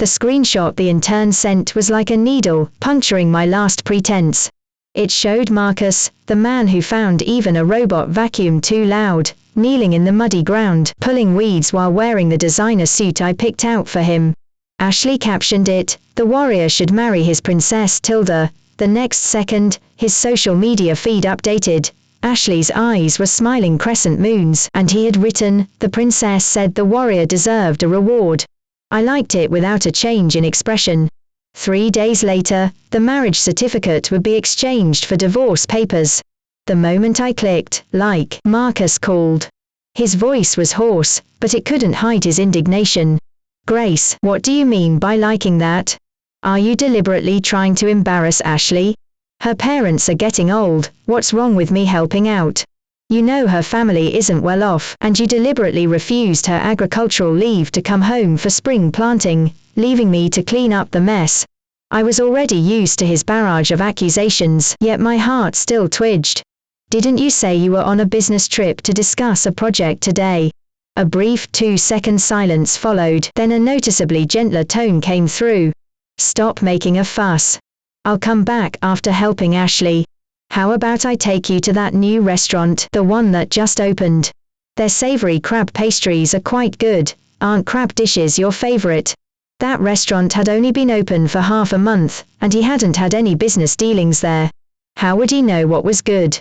The screenshot the intern sent was like a needle, puncturing my last pretense. It showed Marcus, the man who found even a robot vacuum too loud, kneeling in the muddy ground, pulling weeds while wearing the designer suit I picked out for him. Ashley captioned it, "The warrior should marry his princess Tilda." The next second, his social media feed updated. Ashley's eyes were smiling crescent moons, and he had written, "The princess said the warrior deserved a reward." I liked it without a change in expression. 3 days later, the marriage certificate would be exchanged for divorce papers. The moment I clicked, like, Marcus called. His voice was hoarse, but it couldn't hide his indignation. "Grace, what do you mean by liking that? Are you deliberately trying to embarrass Ashley? Her parents are getting old, what's wrong with me helping out? You know her family isn't well off, and you deliberately refused her agricultural leave to come home for spring planting, leaving me to clean up the mess." I was already used to his barrage of accusations, yet my heart still twitched. "Didn't you say you were on a business trip to discuss a project today?" A brief 2-second silence followed, then a noticeably gentler tone came through. "Stop making a fuss. I'll come back after helping Ashley. How about I take you to that new restaurant, the one that just opened? Their savory crab pastries are quite good. Aren't crab dishes your favorite?" That restaurant had only been open for half a month, and he hadn't had any business dealings there. How would he know what was good?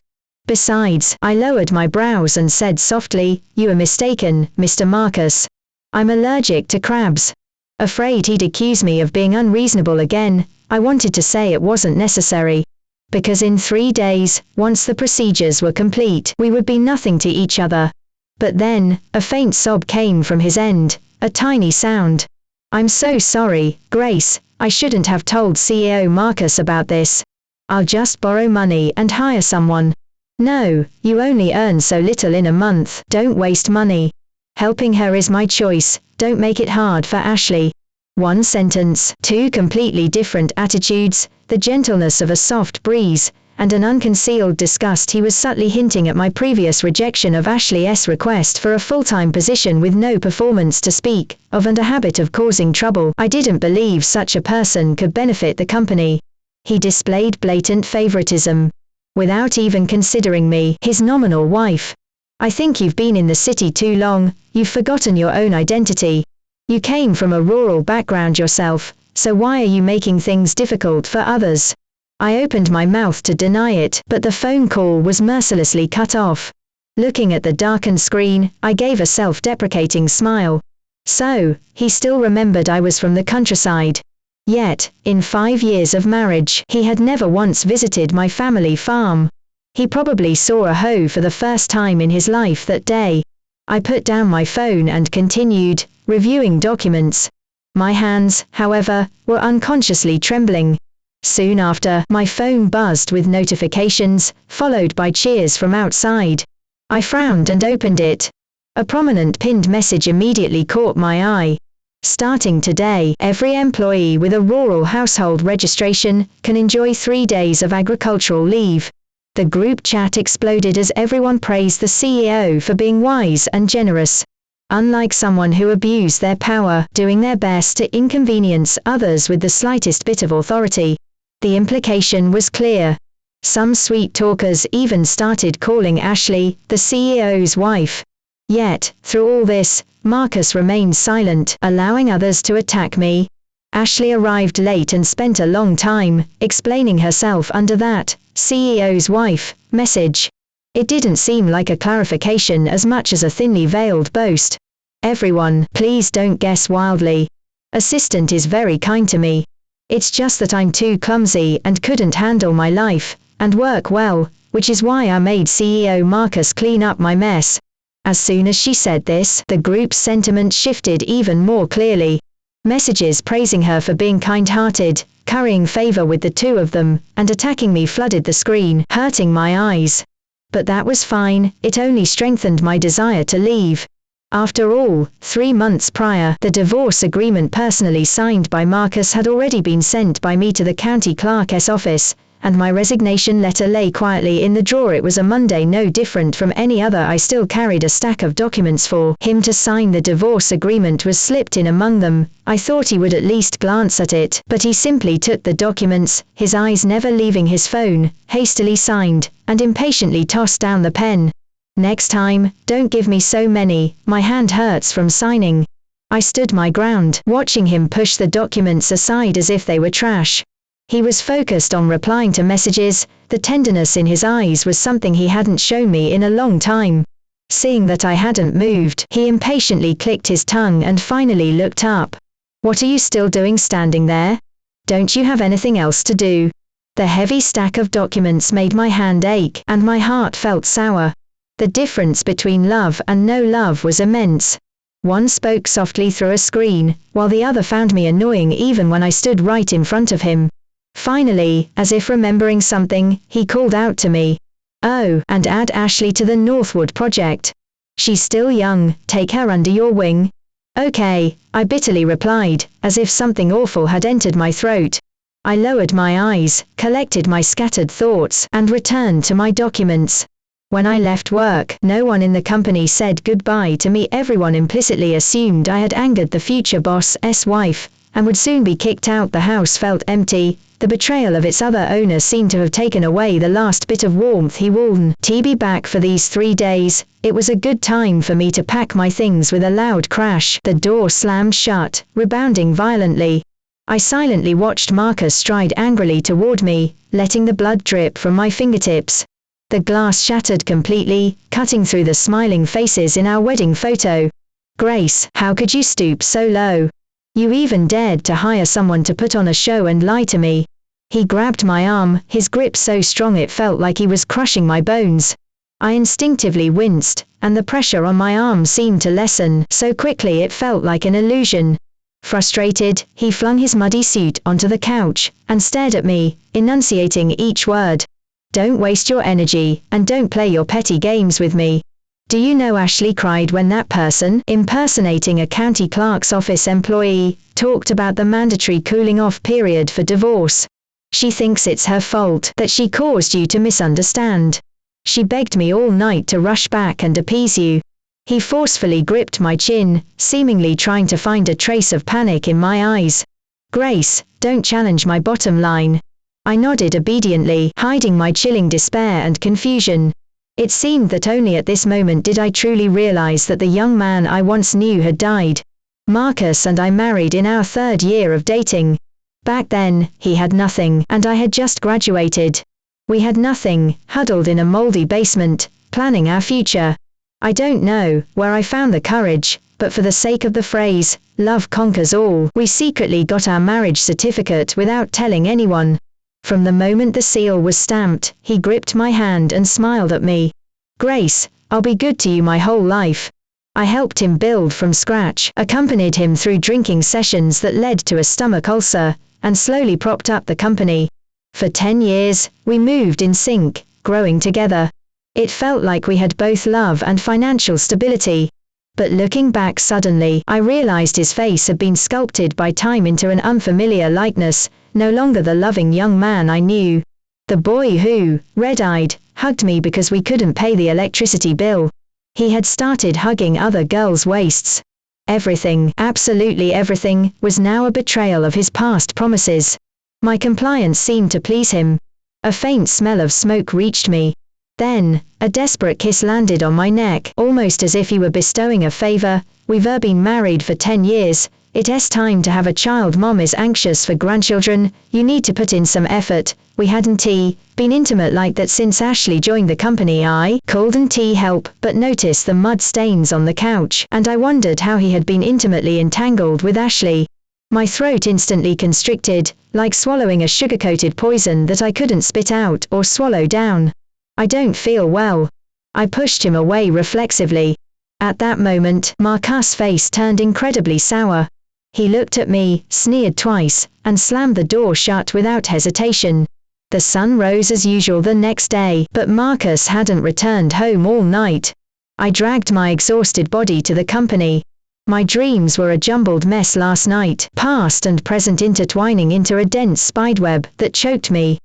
Besides, I lowered my brows and said softly, "You are mistaken, Mr. Marcus. I'm allergic to crabs." Afraid he'd accuse me of being unreasonable again, I wanted to say it wasn't necessary. Because in 3 days, once the procedures were complete, we would be nothing to each other. But then, a faint sob came from his end, a tiny sound. "I'm so sorry, Grace, I shouldn't have told CEO Marcus about this. I'll just borrow money and hire someone." "No, you only earn so little in a month, don't waste money. Helping her is my choice, don't make it hard for Ashley." One sentence, 2 completely different attitudes, the gentleness of a soft breeze, and an unconcealed disgust. He was subtly hinting at my previous rejection of Ashley's request for a full-time position with no performance to speak of and a habit of causing trouble. I didn't believe such a person could benefit the company. He displayed blatant favoritism. Without even considering me, his nominal wife. "I think you've been in the city too long, you've forgotten your own identity. You came from a rural background yourself, so why are you making things difficult for others?" I opened my mouth to deny it, but the phone call was mercilessly cut off. Looking at the darkened screen, I gave a self-deprecating smile. So, he still remembered I was from the countryside. Yet, in 5 years of marriage, he had never once visited my family farm. He probably saw a hoe for the first time in his life that day. I put down my phone and continued, reviewing documents. My hands, however, were unconsciously trembling. Soon after, my phone buzzed with notifications, followed by cheers from outside. I frowned and opened it. A prominent pinned message immediately caught my eye. "Starting today, every employee with a rural household registration can enjoy 3 days of agricultural leave." The group chat exploded as everyone praised the CEO for being wise and generous. Unlike someone who abused their power, doing their best to inconvenience others with the slightest bit of authority. The implication was clear. Some sweet talkers even started calling Ashley the CEO's wife. Yet, through all this, Marcus remained silent, allowing others to attack me. Ashley arrived late and spent a long time explaining herself under that CEO's wife message. It didn't seem like a clarification as much as a thinly veiled boast. "Everyone, please don't guess wildly. Assistant is very kind to me. It's just that I'm too clumsy and couldn't handle my life and work well, which is why I made CEO Marcus clean up my mess." As soon as she said this, the group's sentiment shifted even more clearly. Messages praising her for being kind-hearted, currying favor with the two of them, and attacking me flooded the screen, hurting my eyes. But that was fine, it only strengthened my desire to leave. After all, 3 months prior, the divorce agreement personally signed by Marcus had already been sent by me to the county clerk's office, and my resignation letter lay quietly in the drawer. It was a Monday, no different from any other. I still carried a stack of documents for him to sign. The divorce agreement was slipped in among them. I thought he would at least glance at it, but he simply took the documents, his eyes never leaving his phone, hastily signed, and impatiently tossed down the pen. Next time, don't give me so many, my hand hurts from signing. I stood my ground, watching him push the documents aside as if they were trash. He was focused on replying to messages. The tenderness in his eyes was something he hadn't shown me in a long time. Seeing that I hadn't moved, he impatiently clicked his tongue and finally looked up. What are you still doing standing there? Don't you have anything else to do? The heavy stack of documents made my hand ache, and my heart felt sour. The difference between love and no love was immense. One spoke softly through a screen, while the other found me annoying even when I stood right in front of him. Finally, as if remembering something, he called out to me. Oh, and add Ashley to the Northwood project. She's still young, take her under your wing. Okay, I bitterly replied, as if something awful had entered my throat. I lowered my eyes, collected my scattered thoughts, and returned to my documents. When I left work, no one in the company said goodbye to me. Everyone implicitly assumed I had angered the future boss's wife, and would soon be kicked out. The house felt empty. The betrayal of its other owner seemed to have taken away the last bit of warmth. He wouldn't be back for these 3 days. It was a good time for me to pack my things. With a loud crash, the door slammed shut, rebounding violently. I silently watched Marcus stride angrily toward me, letting the blood drip from my fingertips. The glass shattered completely, cutting through the smiling faces in our wedding photo. Grace, how could you stoop so low? You even dared to hire someone to put on a show and lie to me. He grabbed my arm, his grip so strong it felt like he was crushing my bones. I instinctively winced, and the pressure on my arm seemed to lessen so quickly it felt like an illusion. Frustrated, he flung his muddy suit onto the couch, and stared at me, enunciating each word. Don't waste your energy, and don't play your petty games with me. Do you know, Ashley cried when that person, impersonating a county clerk's office employee, talked about the mandatory cooling off period for divorce. She thinks it's her fault that she caused you to misunderstand. She begged me all night to rush back and appease you. He forcefully gripped my chin, seemingly trying to find a trace of panic in my eyes. Grace, don't challenge my bottom line. I nodded obediently, hiding my chilling despair and confusion. It seemed that only at this moment did I truly realize that the young man I once knew had died. Marcus and I married in our 3rd year of dating. Back then, he had nothing, and I had just graduated. We had nothing, huddled in a moldy basement, planning our future. I don't know where I found the courage, but for the sake of the phrase, love conquers all, we secretly got our marriage certificate without telling anyone. From the moment the seal was stamped, he gripped my hand and smiled at me. Grace, I'll be good to you my whole life. I helped him build from scratch, accompanied him through drinking sessions that led to a stomach ulcer, and slowly propped up the company. For 10 years, we moved in sync, growing together. It felt like we had both love and financial stability. But looking back suddenly, I realized his face had been sculpted by time into an unfamiliar likeness, no longer the loving young man I knew. The boy who, red-eyed, hugged me because we couldn't pay the electricity bill. He had started hugging other girls' waists. Everything, absolutely everything, was now a betrayal of his past promises. My compliance seemed to please him. A faint smell of smoke reached me. Then, a desperate kiss landed on my neck, almost as if he were bestowing a favor. We've been married for 10 years. It's time to have a child. Mom is anxious for grandchildren. You need to put in some effort. We hadn't been intimate like that since Ashley joined the company. I called and help, but noticed the mud stains on the couch, and I wondered how he had been intimately entangled with Ashley. My throat instantly constricted, like swallowing a sugar-coated poison that I couldn't spit out or swallow down. I don't feel well. I pushed him away reflexively. At that moment, Marcus' face turned incredibly sour. He looked at me, sneered twice, and slammed the door shut without hesitation. The sun rose as usual the next day, but Marcus hadn't returned home all night. I dragged my exhausted body to the company. My dreams were a jumbled mess last night, past and present intertwining into a dense spiderweb that choked me.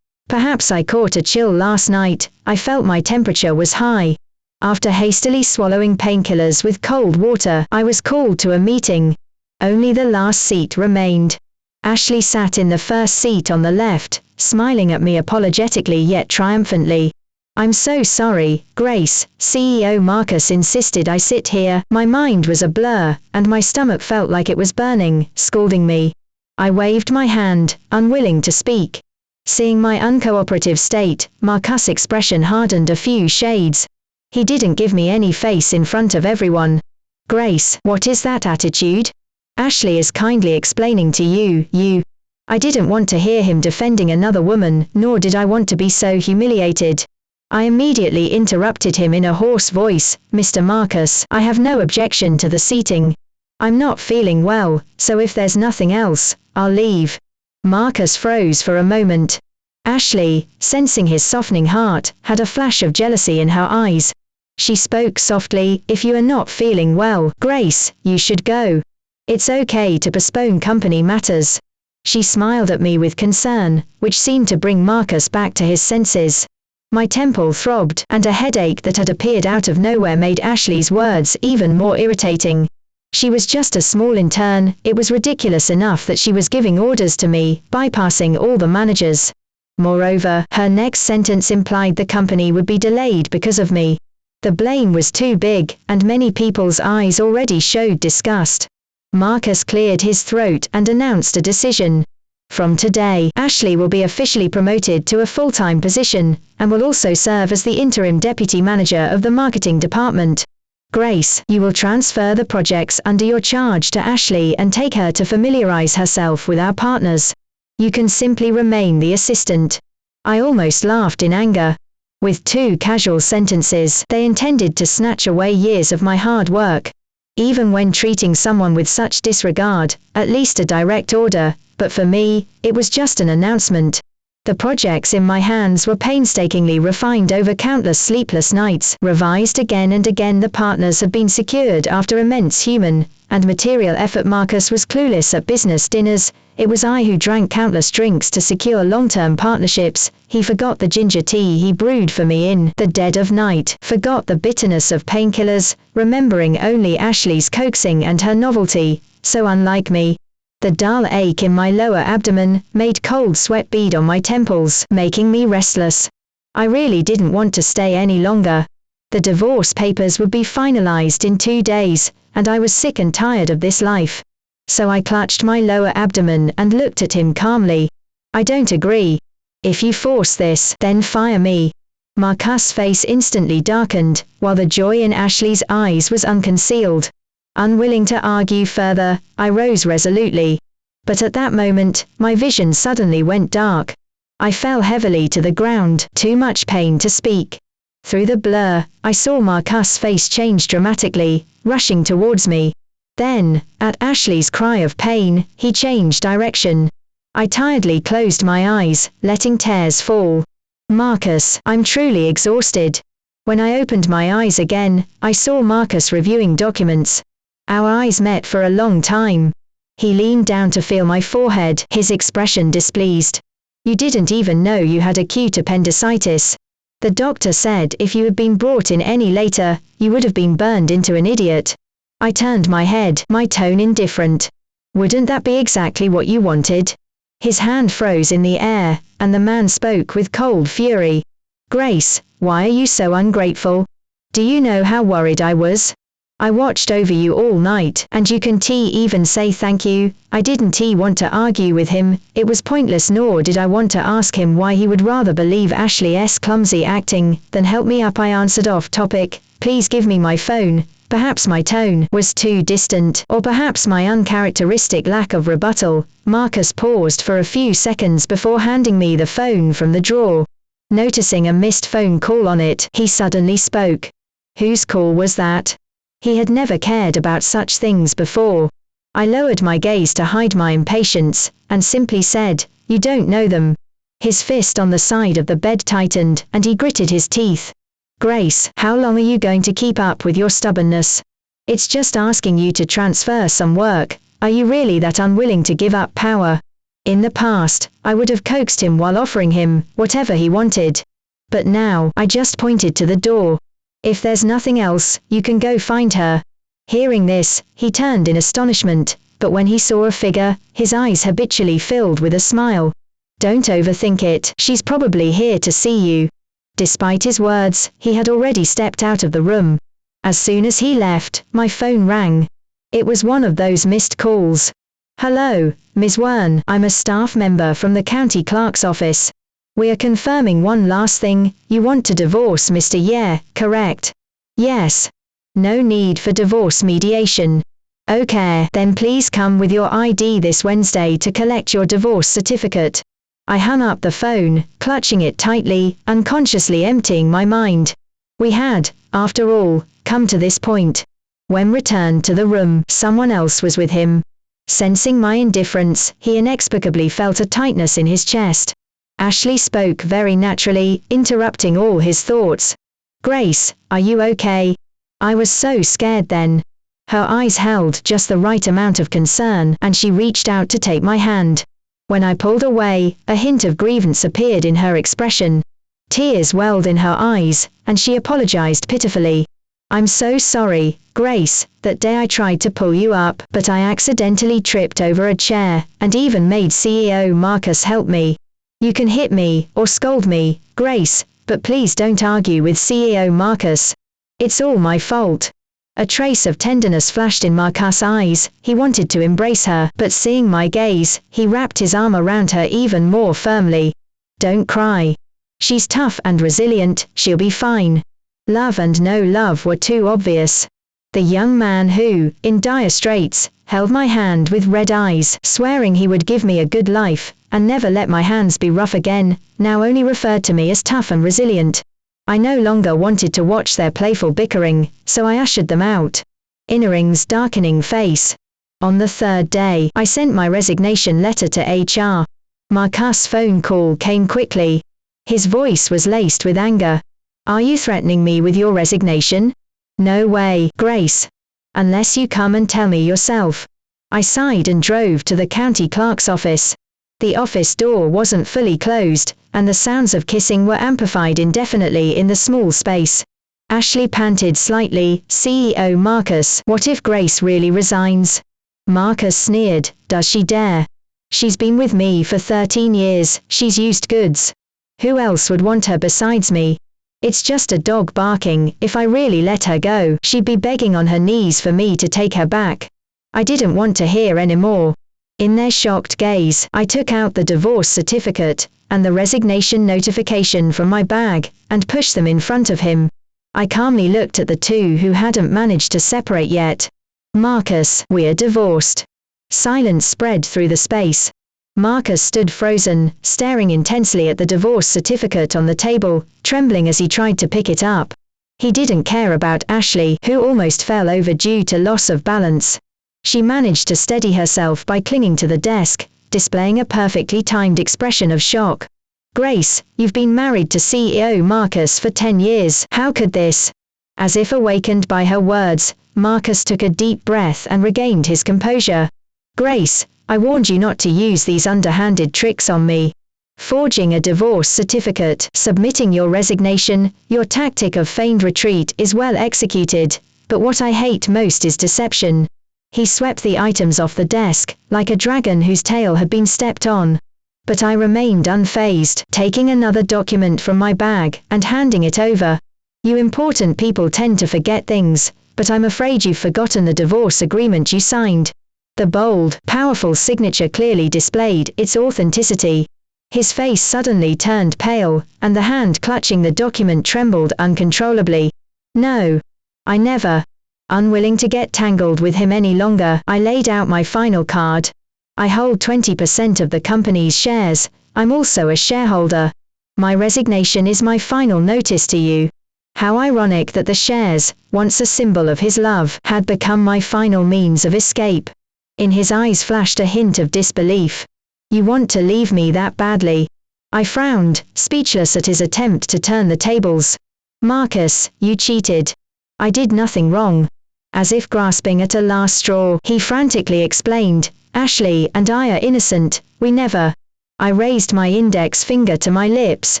Perhaps I caught a chill last night. I felt my temperature was high. After hastily swallowing painkillers with cold water, I was called to a meeting. Only the last seat remained. Ashley sat in the first seat on the left, smiling at me apologetically yet triumphantly. "I'm so sorry, Grace," CEO Marcus insisted I sit here. My mind was a blur, and my stomach felt like it was burning, scalding me. I waved my hand, unwilling to speak. Seeing my uncooperative state, Marcus' expression hardened a few shades. He didn't give me any face in front of everyone. "Grace, what is that attitude? Ashley is kindly explaining to you." I didn't want to hear him defending another woman, nor did I want to be so humiliated. I immediately interrupted him in a hoarse voice. "Mr. Marcus, I have no objection to the seating. I'm not feeling well, so if there's nothing else, I'll leave." Marcus froze for a moment. Ashley, sensing his softening heart, had a flash of jealousy in her eyes. She spoke softly, "If you are not feeling well, Grace, you should go. It's okay to postpone company matters." She smiled at me with concern, which seemed to bring Marcus back to his senses. My temple throbbed, and a headache that had appeared out of nowhere made Ashley's words even more irritating. She was just a small intern. It was ridiculous enough that she was giving orders to me, bypassing all the managers. Moreover, her next sentence implied the company would be delayed because of me. The blame was too big, and many people's eyes already showed disgust. Marcus cleared his throat and announced a decision. From today, Ashley will be officially promoted to a full-time position, and will also serve as the interim deputy manager of the marketing department. Grace, you will transfer the projects under your charge to Ashley and take her to familiarize herself with our partners. You can simply remain the assistant. I almost laughed in anger. With two casual sentences, they intended to snatch away years of my hard work. Even when treating someone with such disregard, at least a direct order, but for me, it was just an announcement. The projects in my hands were painstakingly refined over countless sleepless nights, revised again and again. The partners had been secured after immense human and material effort. Marcus was clueless at business dinners. It was I who drank countless drinks to secure long-term partnerships. He forgot the ginger tea he brewed for me in the dead of night, forgot the bitterness of painkillers, remembering only Ashley's coaxing and her novelty, so unlike me. The dull ache in my lower abdomen made cold sweat bead on my temples, making me restless. I really didn't want to stay any longer. The divorce papers would be finalized in 2 days, and I was sick and tired of this life. So I clutched my lower abdomen and looked at him calmly. "I don't agree. If you force this, then fire me." Marcus' face instantly darkened, while the joy in Ashley's eyes was unconcealed. Unwilling to argue further, I rose resolutely. But at that moment, my vision suddenly went dark. I fell heavily to the ground, too much pain to speak. Through the blur, I saw Marcus' face change dramatically, rushing towards me. Then, at Ashley's cry of pain, he changed direction. I tiredly closed my eyes, letting tears fall. "Marcus, I'm truly exhausted." When I opened my eyes again, I saw Marcus reviewing documents. Our eyes met for a long time. He leaned down to feel my forehead, his expression displeased. "You didn't even know you had acute appendicitis. The doctor said if you had been brought in any later, you would have been burned into an idiot." I turned my head, my tone indifferent. "Wouldn't that be exactly what you wanted?" His hand froze in the air, and the man spoke with cold fury. "Grace, why are you so ungrateful? Do you know how worried I was? I watched over you all night, and you can't even say thank you." I didn't want to argue with him, it was pointless, nor did I want to ask him why he would rather believe Ashley's clumsy acting than help me up. I answered off topic, "Please give me my phone." Perhaps my tone was too distant, or perhaps my uncharacteristic lack of rebuttal. Marcus paused for a few seconds before handing me the phone from the drawer. Noticing a missed phone call on it, he suddenly spoke. Whose call was that? He had never cared about such things before. I lowered my gaze to hide my impatience, and simply said, "You don't know them." His fist on the side of the bed tightened, and he gritted his teeth. "Grace, how long are you going to keep up with your stubbornness? It's just asking you to transfer some work. Are you really that unwilling to give up power?" In the past, I would have coaxed him while offering him whatever he wanted. But now, I just pointed to the door. If there's nothing else, you can go find her. Hearing this, he turned in astonishment, but when he saw a figure, his eyes habitually filled with a smile. Don't overthink it, she's probably here to see you. Despite his words, he had already stepped out of the room. As soon as he left, my phone rang. It was one of those missed calls. Hello, Ms. Wern, I'm a staff member from the county clerk's office. We are confirming one last thing, you want to divorce Mr. Ye, correct? Yes. No need for divorce mediation. Okay, then please come with your ID this Wednesday to collect your divorce certificate. I hung up the phone, clutching it tightly, unconsciously emptying my mind. We had, after all, come to this point. When returned to the room, someone else was with him. Sensing my indifference, he inexplicably felt a tightness in his chest. Ashley spoke very naturally, interrupting all his thoughts. Grace, are you okay? I was so scared then. Her eyes held just the right amount of concern, and she reached out to take my hand. When I pulled away, a hint of grievance appeared in her expression. Tears welled in her eyes, and she apologized pitifully. I'm so sorry, Grace, that day I tried to pull you up, but I accidentally tripped over a chair, and even made CEO Marcus help me. You can hit me, or scold me, Grace, but please don't argue with CEO Marcus. It's all my fault. A trace of tenderness flashed in Marcus' eyes, he wanted to embrace her, but seeing my gaze, he wrapped his arm around her even more firmly. Don't cry. She's tough and resilient, she'll be fine. Love and no love were too obvious. The young man who, in dire straits, held my hand with red eyes, swearing he would give me a good life, and never let my hands be rough again, now only referred to me as tough and resilient. I no longer wanted to watch their playful bickering, so I ushered them out. Innering's darkening face. On the third day, I sent my resignation letter to HR. Marcus' phone call came quickly. His voice was laced with anger. Are you threatening me with your resignation? No way, Grace. Unless you come and tell me yourself. I sighed and drove to the county clerk's office. The office door wasn't fully closed, and the sounds of kissing were amplified indefinitely in the small space. Ashley panted slightly, CEO Marcus, what if Grace really resigns? Marcus sneered, does she dare? She's been with me for 13 years, she's used goods. Who else would want her besides me? It's just a dog barking, if I really let her go, she'd be begging on her knees for me to take her back. I didn't want to hear anymore. In their shocked gaze, I took out the divorce certificate, and the resignation notification from my bag, and pushed them in front of him. I calmly looked at the two who hadn't managed to separate yet. Marcus, we're divorced. Silence spread through the space. Marcus stood frozen, staring intensely at the divorce certificate on the table, trembling as he tried to pick it up. He didn't care about Ashley, who almost fell over due to loss of balance. She managed to steady herself by clinging to the desk, displaying a perfectly timed expression of shock. Grace, you've been married to CEO Marcus for 10 years, how could this? As if awakened by her words, Marcus took a deep breath and regained his composure. Grace, I warned you not to use these underhanded tricks on me. Forging a divorce certificate, submitting your resignation, your tactic of feigned retreat is well executed, but what I hate most is deception. He swept the items off the desk, like a dragon whose tail had been stepped on. But I remained unfazed, taking another document from my bag, and handing it over. You important people tend to forget things, but I'm afraid you've forgotten the divorce agreement you signed. The bold, powerful signature clearly displayed its authenticity. His face suddenly turned pale, and the hand clutching the document trembled uncontrollably. No. I never. Unwilling to get tangled with him any longer, I laid out my final card. I hold 20% of the company's shares, I'm also a shareholder. My resignation is my final notice to you. How ironic that the shares, once a symbol of his love, had become my final means of escape. In his eyes flashed a hint of disbelief. You want to leave me that badly? I frowned, speechless at his attempt to turn the tables. Marcus, you cheated. I did nothing wrong. As if grasping at a last straw, he frantically explained, Ashley and I are innocent, we never. I raised my index finger to my lips.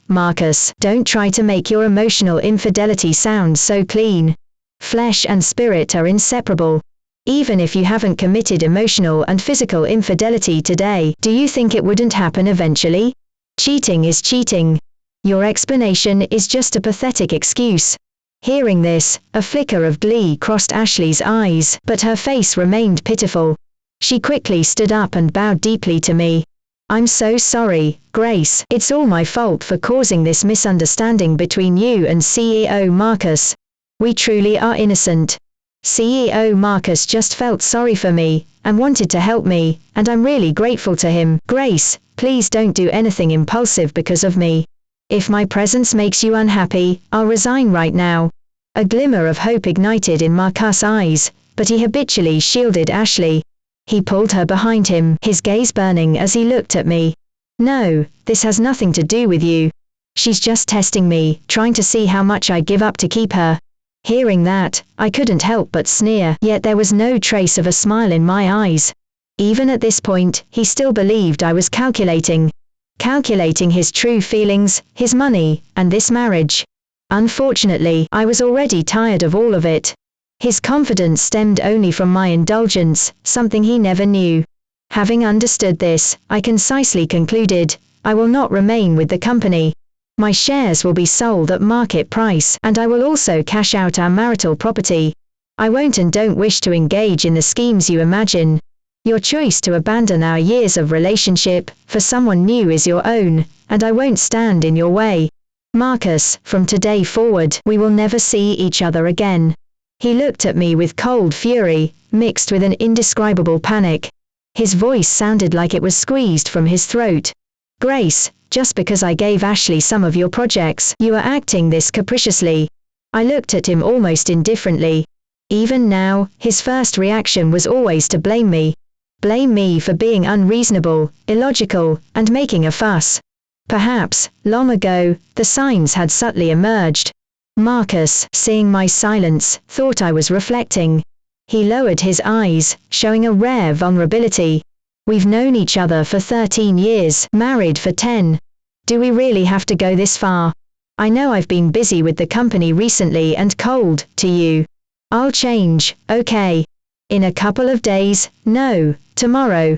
Marcus, don't try to make your emotional infidelity sound so clean. Flesh and spirit are inseparable. Even if you haven't committed emotional and physical infidelity today, do you think it wouldn't happen eventually? Cheating is cheating. Your explanation is just a pathetic excuse. Hearing this, a flicker of glee crossed Ashley's eyes, but her face remained pitiful. She quickly stood up and bowed deeply to me. I'm so sorry, Grace. It's all my fault for causing this misunderstanding between you and CEO Marcus. We truly are innocent. CEO Marcus just felt sorry for me, and wanted to help me, and I'm really grateful to him. Grace, please don't do anything impulsive because of me. If my presence makes you unhappy, I'll resign right now. A glimmer of hope ignited in Marcus' eyes, but he habitually shielded Ashley. He pulled her behind him, his gaze burning as he looked at me. No, this has nothing to do with you. She's just testing me, trying to see how much I give up to keep her. Hearing that, I couldn't help but sneer, yet there was no trace of a smile in my eyes. Even at this point, he still believed I was calculating his true feelings, his money, and this marriage. Unfortunately, I was already tired of all of it. His confidence stemmed only from my indulgence, something he never knew. Having understood this, I concisely concluded, I will not remain with the company. My shares will be sold at market price, and I will also cash out our marital property. I won't and don't wish to engage in the schemes you imagine. Your choice to abandon our years of relationship for someone new is your own, and I won't stand in your way. Marcus, from today forward, we will never see each other again. He looked at me with cold fury, mixed with an indescribable panic. His voice sounded like it was squeezed from his throat. Grace, just because I gave Ashley some of your projects, you are acting this capriciously. I looked at him almost indifferently. Even now, his first reaction was always to blame me. Blame me for being unreasonable, illogical, and making a fuss. Perhaps, long ago, the signs had subtly emerged. Marcus, seeing my silence, thought I was reflecting. He lowered his eyes, showing a rare vulnerability. We've known each other for 13 years, married for 10. Do we really have to go this far? I know I've been busy with the company recently and cold to you. I'll change, okay? In a couple of days, no, tomorrow,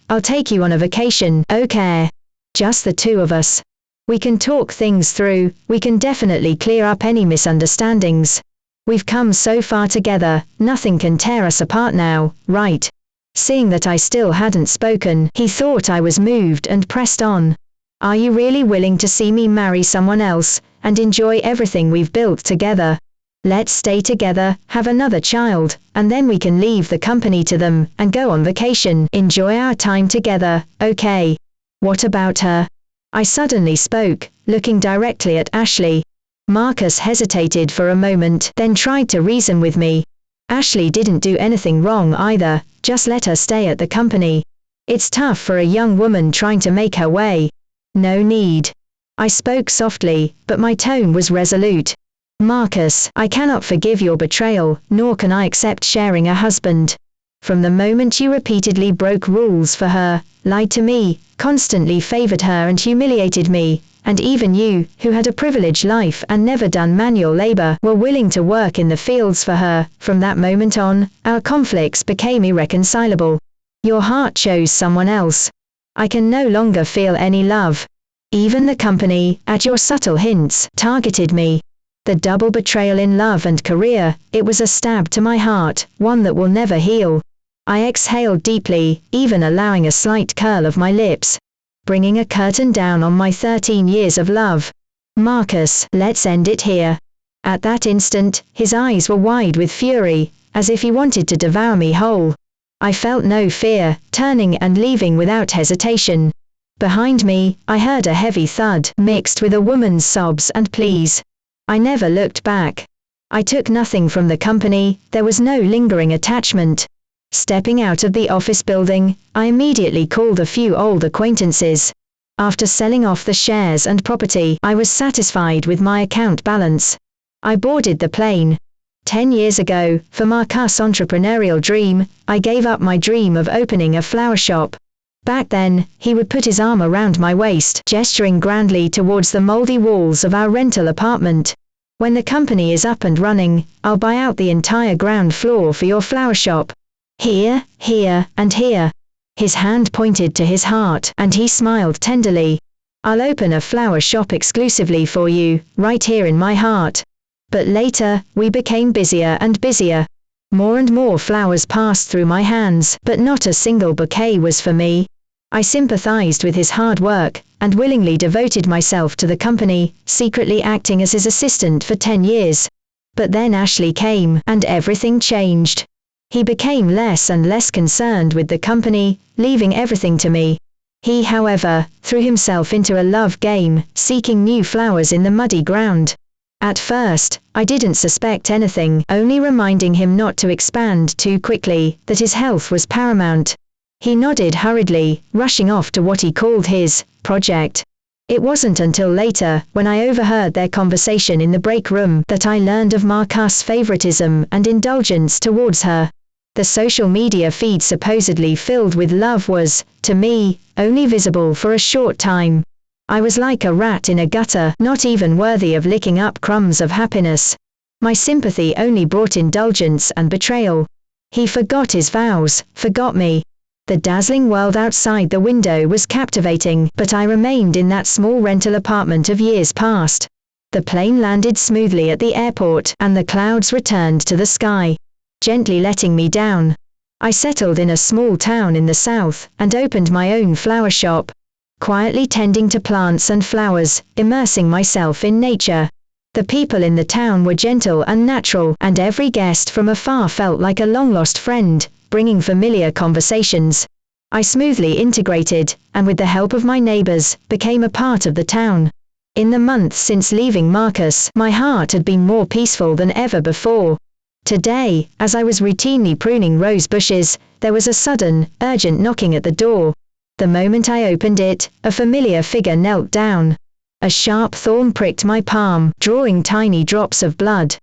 I'll take you on a vacation, okay? Just the two of us. We can talk things through, we can definitely clear up any misunderstandings. We've come so far together, nothing can tear us apart now, right? Seeing that I still hadn't spoken, he thought I was moved and pressed on. Are you really willing to see me marry someone else, and enjoy everything we've built together? Let's stay together, have another child, and then we can leave the company to them, and go on vacation, enjoy our time together, okay? What about her? I suddenly spoke, looking directly at Ashley. Marcus hesitated for a moment, then tried to reason with me. Ashley didn't do anything wrong either, just let her stay at the company. It's tough for a young woman trying to make her way. No need. I spoke softly, but my tone was resolute. Marcus, I cannot forgive your betrayal, nor can I accept sharing a husband. From the moment you repeatedly broke rules for her, lied to me, constantly favored her and humiliated me, and even you, who had a privileged life and never done manual labor, were willing to work in the fields for her, from that moment on, our conflicts became irreconcilable. Your heart chose someone else. I can no longer feel any love. Even the company, at your subtle hints, targeted me. The double betrayal in love and career, it was a stab to my heart, one that will never heal. I exhaled deeply, even allowing a slight curl of my lips, bringing a curtain down on my 13 years of love. Marcus, let's end it here. At that instant, his eyes were wide with fury, as if he wanted to devour me whole. I felt no fear, turning and leaving without hesitation. Behind me, I heard a heavy thud, mixed with a woman's sobs and pleas. I never looked back. I took nothing from the company, there was no lingering attachment. Stepping out of the office building, I immediately called a few old acquaintances. After selling off the shares and property, I was satisfied with my account balance. I boarded the plane. 10 years ago, for Marcus' entrepreneurial dream, I gave up my dream of opening a flower shop. Back then, he would put his arm around my waist, gesturing grandly towards the moldy walls of our rental apartment. When the company is up and running, I'll buy out the entire ground floor for your flower shop. Here, here, and here. His hand pointed to his heart, and he smiled tenderly. I'll open a flower shop exclusively for you, right here in my heart. But later, we became busier and busier. More and more flowers passed through my hands, but not a single bouquet was for me. I sympathized with his hard work, and willingly devoted myself to the company, secretly acting as his assistant for 10 years. But then Ashley came, and everything changed. He became less and less concerned with the company, leaving everything to me. He, however, threw himself into a love game, seeking new flowers in the muddy ground. At first, I didn't suspect anything, only reminding him not to expand too quickly, that his health was paramount. He nodded hurriedly, rushing off to what he called his project. It wasn't until later, when I overheard their conversation in the break room, that I learned of Marcus' favoritism and indulgence towards her. The social media feed supposedly filled with love was, to me, only visible for a short time. I was like a rat in a gutter, not even worthy of licking up crumbs of happiness. My sympathy only brought indulgence and betrayal. He forgot his vows, forgot me. The dazzling world outside the window was captivating, but I remained in that small rental apartment of years past. The plane landed smoothly at the airport, and the clouds returned to the sky, gently letting me down. I settled in a small town in the south, and opened my own flower shop. Quietly tending to plants and flowers, immersing myself in nature. The people in the town were gentle and natural, and every guest from afar felt like a long-lost friend, bringing familiar conversations. I smoothly integrated, and with the help of my neighbors, became a part of the town. In the months since leaving Marcus, my heart had been more peaceful than ever before. Today, as I was routinely pruning rose bushes, there was a sudden, urgent knocking at the door. The moment I opened it, a familiar figure knelt down. A sharp thorn pricked my palm, drawing tiny drops of blood.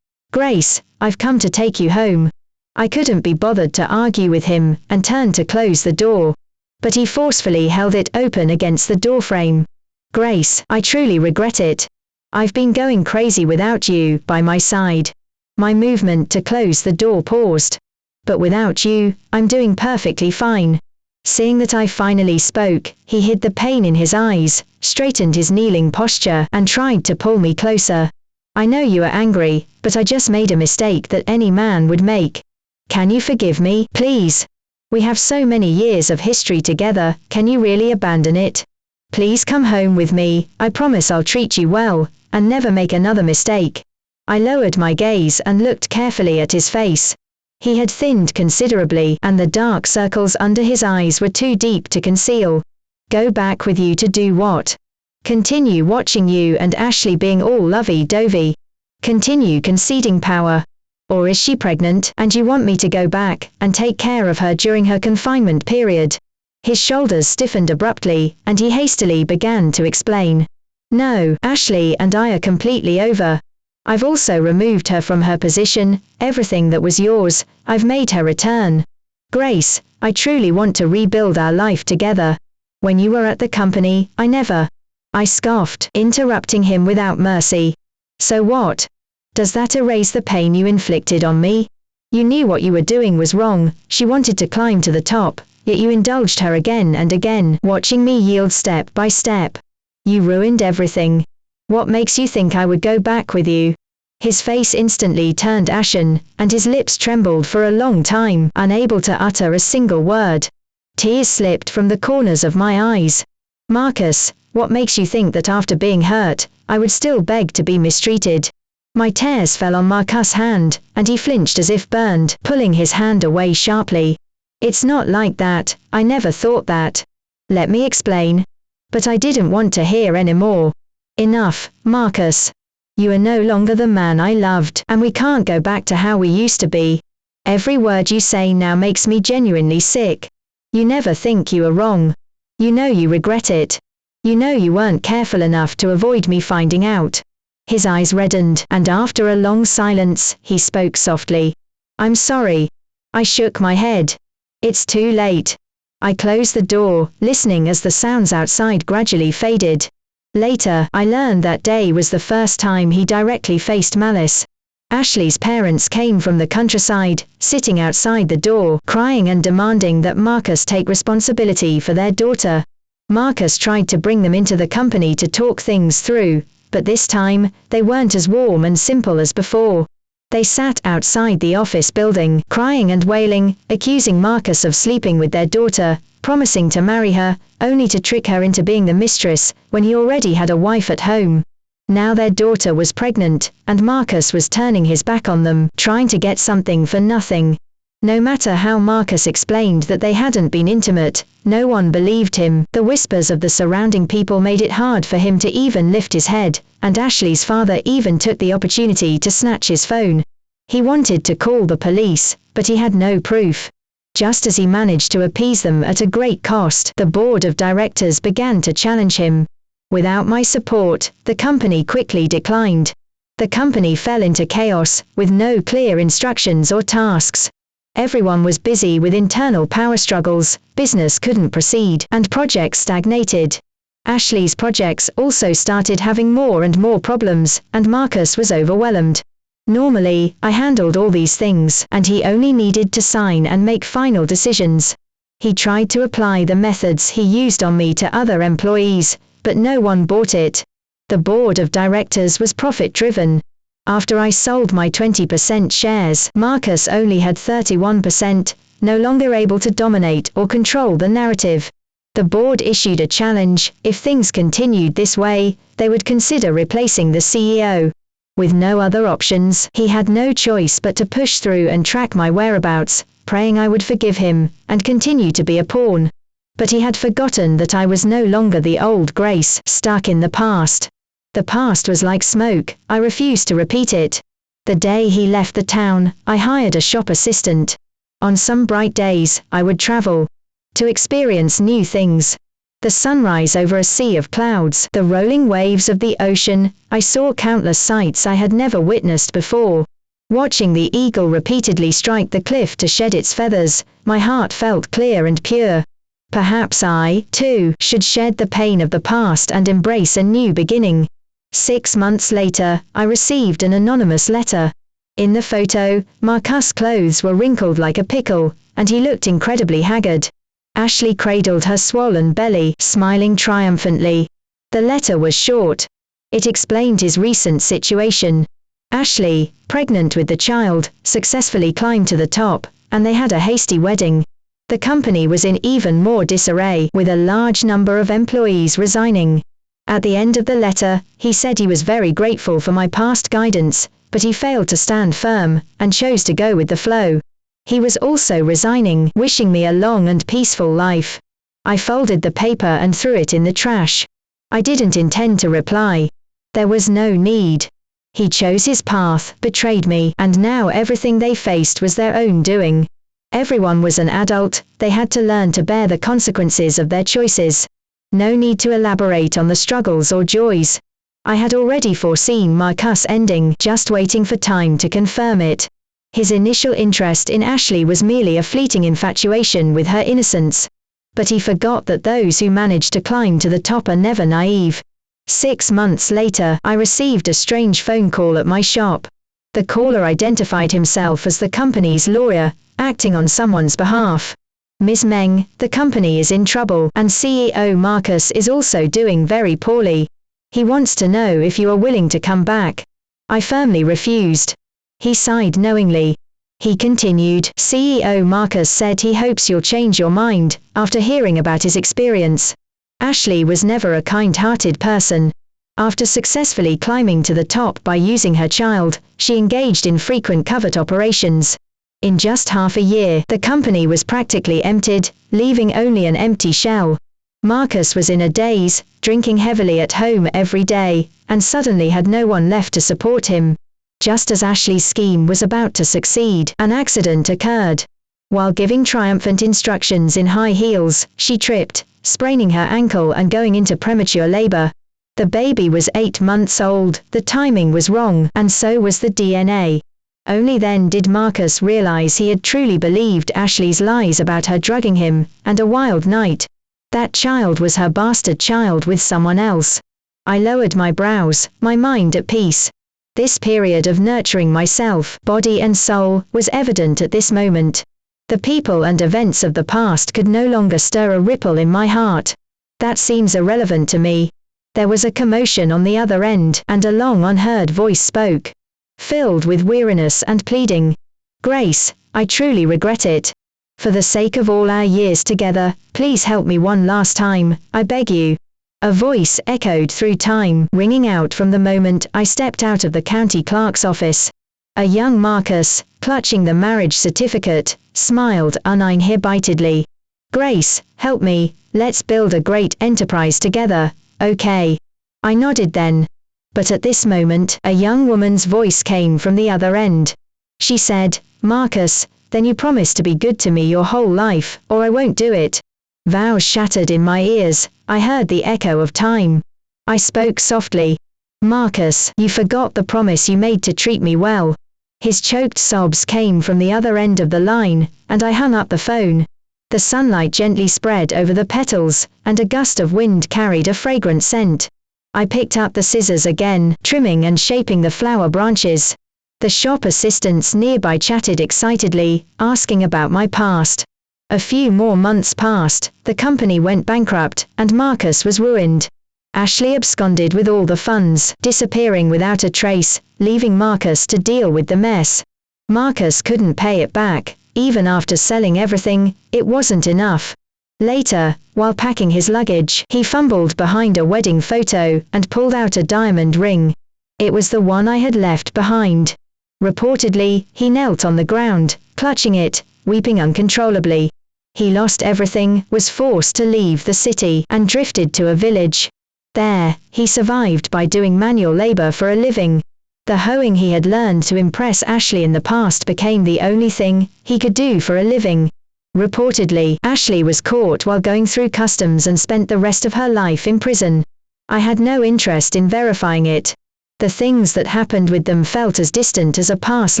"Grace, I've come to take you home." I couldn't be bothered to argue with him, and turned to close the door. But he forcefully held it open against the doorframe. "Grace, I truly regret it. I've been going crazy without you by my side." My movement to close the door paused. "But without you, I'm doing perfectly fine." Seeing that I finally spoke, he hid the pain in his eyes, straightened his kneeling posture, and tried to pull me closer. "I know you are angry, but I just made a mistake that any man would make. Can you forgive me, please? We have so many years of history together, can you really abandon it? Please come home with me, I promise I'll treat you well, and never make another mistake." I lowered my gaze and looked carefully at his face. He had thinned considerably, and the dark circles under his eyes were too deep to conceal. "Go back with you to do what? Continue watching you and Ashley being all lovey-dovey? Continue conceding power? Or is she pregnant, and you want me to go back, and take care of her during her confinement period?" His shoulders stiffened abruptly, and he hastily began to explain. "No, Ashley and I are completely over. I've also removed her from her position, everything that was yours, I've made her return. Grace, I truly want to rebuild our life together. When you were at the company, I never." I scoffed, interrupting him without mercy. "So what? Does that erase the pain you inflicted on me? You knew what you were doing was wrong, she wanted to climb to the top, yet you indulged her again and again, watching me yield step by step. You ruined everything. What makes you think I would go back with you?" His face instantly turned ashen, and his lips trembled for a long time, unable to utter a single word. Tears slipped from the corners of my eyes. "Marcus, what makes you think that after being hurt, I would still beg to be mistreated?" My tears fell on Marcus' hand, and he flinched as if burned, pulling his hand away sharply. "It's not like that, I never thought that. Let me explain." But I didn't want to hear any more. "Enough, Marcus. You are no longer the man I loved, and we can't go back to how we used to be. Every word you say now makes me genuinely sick. You never think you are wrong. You know you regret it. You know you weren't careful enough to avoid me finding out. His eyes reddened, and after a long silence, he spoke softly. "I'm sorry." I shook my head. "It's too late." I closed the door, listening as the sounds outside gradually faded. Later, I learned that day was the first time he directly faced malice. Ashley's parents came from the countryside, sitting outside the door, crying and demanding that Marcus take responsibility for their daughter. Marcus tried to bring them into the company to talk things through, but this time, they weren't as warm and simple as before. They sat outside the office building, crying and wailing, accusing Marcus of sleeping with their daughter, promising to marry her, only to trick her into being the mistress, when he already had a wife at home. Now their daughter was pregnant, and Marcus was turning his back on them, trying to get something for nothing. No matter how Marcus explained that they hadn't been intimate, no one believed him. The whispers of the surrounding people made it hard for him to even lift his head, and Ashley's father even took the opportunity to snatch his phone. He wanted to call the police, but he had no proof. Just as he managed to appease them at a great cost, the board of directors began to challenge him. Without my support, the company quickly declined. The company fell into chaos, with no clear instructions or tasks. Everyone was busy with internal power struggles, business couldn't proceed, and projects stagnated. Ashley's projects also started having more and more problems, and Marcus was overwhelmed. Normally, I handled all these things, and he only needed to sign and make final decisions. He tried to apply the methods he used on me to other employees, but no one bought it. The board of directors was profit-driven. After I sold my 20% shares, Marcus only had 31%, no longer able to dominate or control the narrative. The board issued a challenge: if things continued this way, they would consider replacing the CEO. With no other options, he had no choice but to push through and track my whereabouts, praying I would forgive him, and continue to be a pawn. But he had forgotten that I was no longer the old Grace, stuck in the past. The past was like smoke, I refused to repeat it. The day he left the town, I hired a shop assistant. On some bright days, I would travel to experience new things. The sunrise over a sea of clouds, the rolling waves of the ocean, I saw countless sights I had never witnessed before. Watching the eagle repeatedly strike the cliff to shed its feathers, my heart felt clear and pure. Perhaps I, too, should shed the pain of the past and embrace a new beginning. 6 months later, I received an anonymous letter. In the photo, Marcus' clothes were wrinkled like a pickle, and he looked incredibly haggard. Ashley cradled her swollen belly, smiling triumphantly. The letter was short. It explained his recent situation. Ashley, pregnant with the child, successfully climbed to the top, and they had a hasty wedding. The company was in even more disarray, with a large number of employees resigning. At the end of the letter, he said he was very grateful for my past guidance, but he failed to stand firm, and chose to go with the flow. He was also resigning, wishing me a long and peaceful life. I folded the paper and threw it in the trash. I didn't intend to reply. There was no need. He chose his path, betrayed me, and now everything they faced was their own doing. Everyone was an adult, they had to learn to bear the consequences of their choices. No need to elaborate on the struggles or joys. I had already foreseen Marcus' ending, just waiting for time to confirm it. His initial interest in Ashley was merely a fleeting infatuation with her innocence. But he forgot that those who manage to climb to the top are never naive. 6 months later, I received a strange phone call at my shop. The caller identified himself as the company's lawyer, acting on someone's behalf. "Ms. Meng, the company is in trouble, and CEO Marcus is also doing very poorly. He wants to know if you are willing to come back." I firmly refused. He sighed knowingly. He continued, "CEO Marcus said he hopes you'll change your mind, after hearing about his experience. Ashley was never a kind-hearted person. After successfully climbing to the top by using her child, she engaged in frequent covert operations. In just half a year, the company was practically emptied, leaving only an empty shell. Marcus was in a daze, drinking heavily at home every day, and suddenly had no one left to support him. Just as Ashley's scheme was about to succeed, an accident occurred. While giving triumphant instructions in high heels, she tripped, spraining her ankle and going into premature labor. The baby was 8 months old, the timing was wrong, and so was the DNA. Only then did Marcus realize he had truly believed Ashley's lies about her drugging him, and a wild night. That child was her bastard child with someone else. I lowered my brows, my mind at peace. This period of nurturing myself, body and soul, was evident at this moment. The people and events of the past could no longer stir a ripple in my heart. That seems irrelevant to me. There was a commotion on the other end, and a long unheard voice spoke, filled with weariness and pleading. Grace, I truly regret it. For the sake of all our years together, please help me one last time, I beg you. A voice echoed through time, ringing out from the moment I stepped out of the county clerk's office. A young Marcus, clutching the marriage certificate, smiled uninhibitedly. Grace, help me, let's build a great enterprise together, okay? I nodded then. But at this moment, a young woman's voice came from the other end. She said, Marcus, then you promise to be good to me your whole life, or I won't do it. Vows shattered in my ears, I heard the echo of time. I spoke softly. Marcus, you forgot the promise you made to treat me well. His choked sobs came from the other end of the line, and I hung up the phone. The sunlight gently spread over the petals, and a gust of wind carried a fragrant scent. I picked up the scissors again, trimming and shaping the flower branches. The shop assistants nearby chatted excitedly, asking about my past. A few more months passed, the company went bankrupt, and Marcus was ruined. Ashley absconded with all the funds, disappearing without a trace, leaving Marcus to deal with the mess. Marcus couldn't pay it back, even after selling everything, it wasn't enough. Later, while packing his luggage, he fumbled behind a wedding photo and pulled out a diamond ring. It was the one I had left behind. Reportedly, he knelt on the ground, clutching it, weeping uncontrollably. He lost everything, was forced to leave the city, and drifted to a village. There, he survived by doing manual labor for a living. The hoeing he had learned to impress Ashley in the past became the only thing he could do for a living. Reportedly, Ashley was caught while going through customs and spent the rest of her life in prison. I had no interest in verifying it. The things that happened with them felt as distant as a past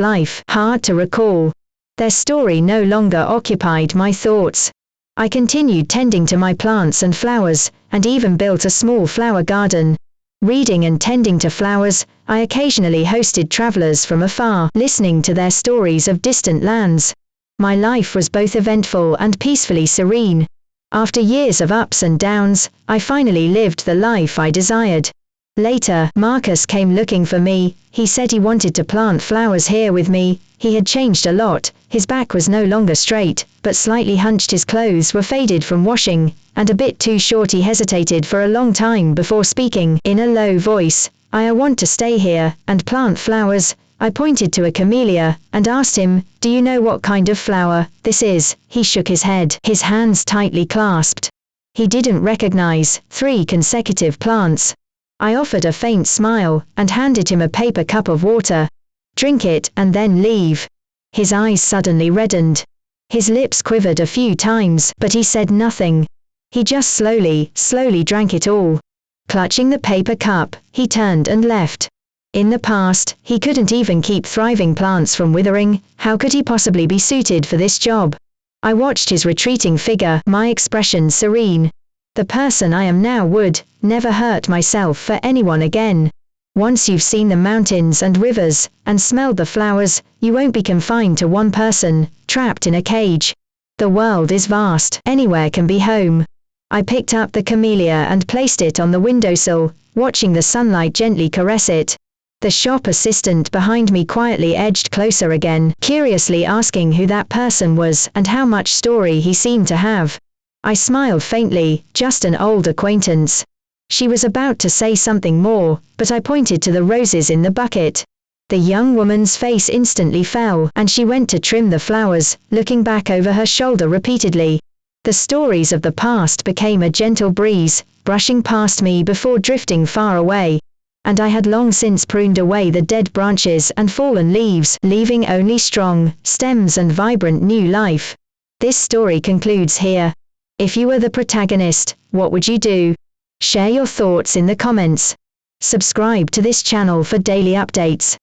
life, hard to recall. Their story no longer occupied my thoughts. I continued tending to my plants and flowers, and even built a small flower garden. Reading and tending to flowers, I occasionally hosted travelers from afar, listening to their stories of distant lands. My life was both eventful and peacefully serene. After years of ups and downs, I finally lived the life I desired. Later, Marcus came looking for me. He said he wanted to plant flowers here with me. He had changed a lot, his back was no longer straight, but slightly hunched, his clothes were faded from washing, and a bit too short. He hesitated for a long time before speaking, in a low voice. I want to stay here, and plant flowers. I pointed to a camellia, and asked him, do you know what kind of flower this is? He shook his head, his hands tightly clasped. He didn't recognize 3 consecutive plants. I offered a faint smile, and handed him a paper cup of water. Drink it, and then leave. His eyes suddenly reddened. His lips quivered a few times, but he said nothing. He just slowly drank it all. Clutching the paper cup, he turned and left. In the past, he couldn't even keep thriving plants from withering. How could he possibly be suited for this job? I watched his retreating figure, my expression serene. The person I am now would never hurt myself for anyone again. Once you've seen the mountains and rivers, and smelled the flowers, you won't be confined to one person, trapped in a cage. The world is vast, anywhere can be home. I picked up the camellia and placed it on the windowsill, watching the sunlight gently caress it. The shop assistant behind me quietly edged closer again, curiously asking who that person was and how much story he seemed to have. I smiled faintly, just an old acquaintance. She was about to say something more, but I pointed to the roses in the bucket. The young woman's face instantly fell, and she went to trim the flowers, looking back over her shoulder repeatedly. The stories of the past became a gentle breeze, brushing past me before drifting far away. And I had long since pruned away the dead branches and fallen leaves, leaving only strong stems and vibrant new life. This story concludes here. If you were the protagonist, what would you do? Share your thoughts in the comments. Subscribe to this channel for daily updates.